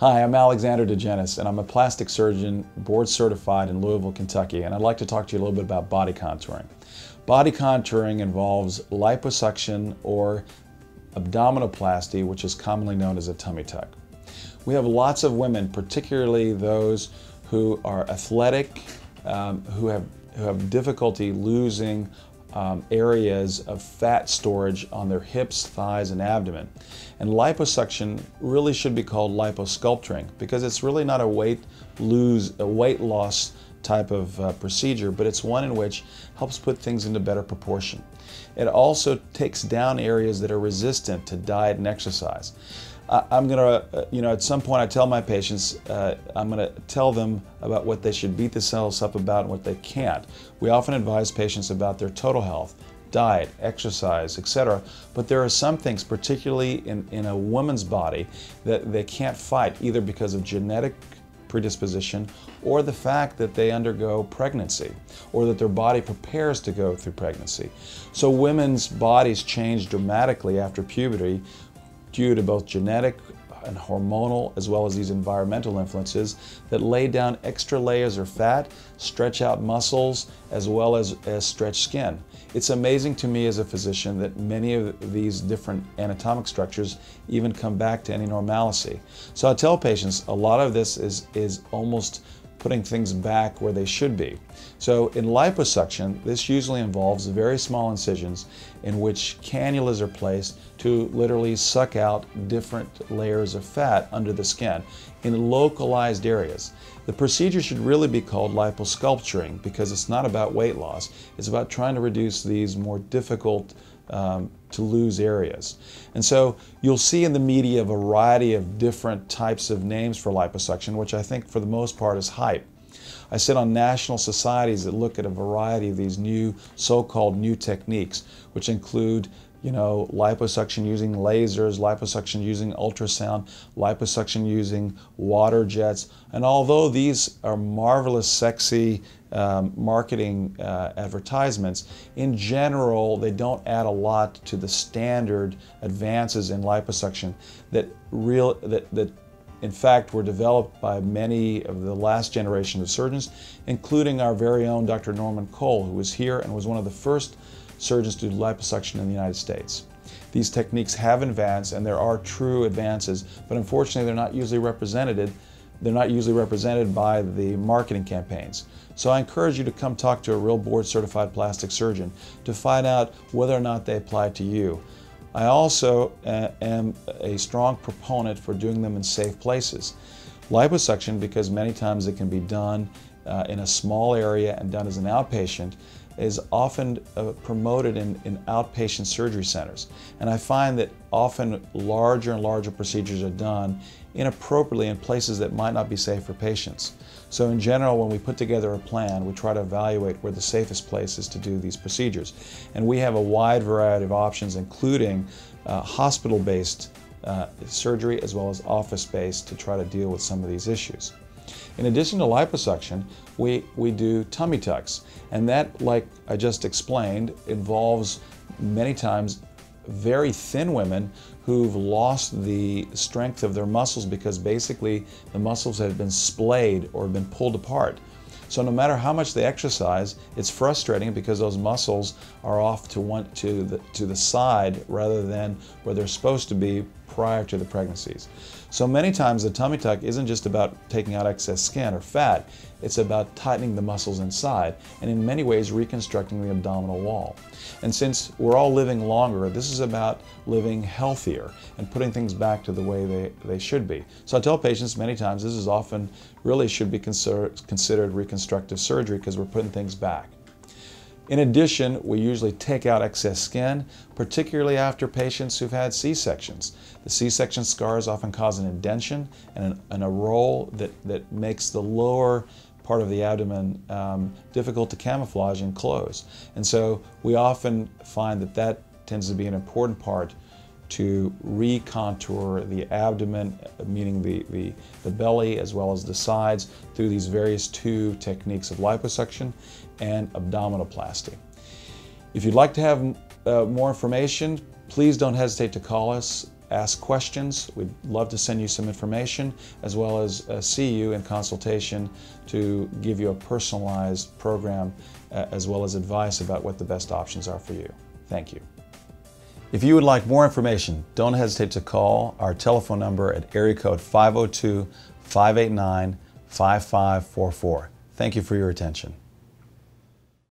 Hi, I'm Alexander Digenis, and I'm a plastic surgeon board certified in Louisville, Kentucky, and I'd like to talk to you a little bit about body contouring. Body contouring involves liposuction or abdominoplasty, which is commonly known as a tummy tuck. We have lots of women, particularly those who are athletic, who have difficulty losing areas of fat storage on their hips, thighs, and abdomen. And liposuction really should be called liposculpturing because it's really not a weight loss type of procedure, but it's one in which helps put things into better proportion. It also takes down areas that are resistant to diet and exercise. I'm going to, at some point I tell my patients, I'm going to tell them about what they should beat themselves up about and what they can't. We often advise patients about their total health, diet, exercise, etc. But there are some things, particularly in a woman's body, that they can't fight, either because of genetic predisposition or the fact that they undergo pregnancy or that their body prepares to go through pregnancy. So women's bodies change dramatically after puberty due to both genetic and hormonal as well as these environmental influences that lay down extra layers of fat, stretch out muscles, as well as stretch skin. It's amazing to me as a physician that many of these different anatomic structures even come back to any normalcy. So I tell patients a lot of this is almost putting things back where they should be. So in liposuction, this usually involves very small incisions in which cannulas are placed to literally suck out different layers of fat under the skin in localized areas. The procedure should really be called liposculpturing because it's not about weight loss, it's about trying to reduce these more difficult to lose areas. And so you'll see in the media a variety of different types of names for liposuction, which I think for the most part is hype. I sit on national societies that look at a variety of these new, so-called new techniques, which include liposuction using lasers, liposuction using ultrasound, liposuction using water jets. And although these are marvelous, sexy marketing advertisements, in general, they don't add a lot to the standard advances in liposuction that in fact were developed by many of the last generation of surgeons, including our very own Dr. Norman Cole, who was here and was one of the first surgeons to do liposuction in the United States. These techniques have advanced, and there are true advances, but unfortunately they're not usually represented by the marketing campaigns. So I encourage you to come talk to a real board certified plastic surgeon to find out whether or not they apply to you. I also am a strong proponent for doing them in safe places. Liposuction, because many times it can be done in a small area and done as an outpatient, is often promoted in outpatient surgery centers. And I find that often larger and larger procedures are done inappropriately in places that might not be safe for patients. So in general, when we put together a plan, we try to evaluate where the safest place is to do these procedures. And we have a wide variety of options, including hospital-based surgery as well as office-based, to try to deal with some of these issues. In addition to liposuction, we do tummy tucks, and that, like I just explained, involves many times very thin women who've lost the strength of their muscles because basically the muscles have been splayed or been pulled apart. So no matter how much they exercise, it's frustrating because those muscles are off to the side rather than where they're supposed to be prior to the pregnancies. So many times the tummy tuck isn't just about taking out excess skin or fat, it's about tightening the muscles inside and in many ways reconstructing the abdominal wall. And since we're all living longer, this is about living healthier and putting things back to the way they should be. So I tell patients many times this is often really should be considered reconstructive surgery because we're putting things back. In addition, we usually take out excess skin, particularly after patients who've had C-sections. The C-section scars often cause an indentation and a roll that makes the lower part of the abdomen difficult to camouflage and close. And so we often find that tends to be an important part to recontour the abdomen, meaning the belly as well as the sides, through these various two techniques of liposuction and abdominoplasty. If you'd like to have more information, please don't hesitate to call us ask questions. We'd love to send you some information as well as see you in consultation to give you a personalized program as well as advice about what the best options are for you. Thank you. If you would like more information, don't hesitate to call our telephone number at area code 502-589-5544. Thank you for your attention.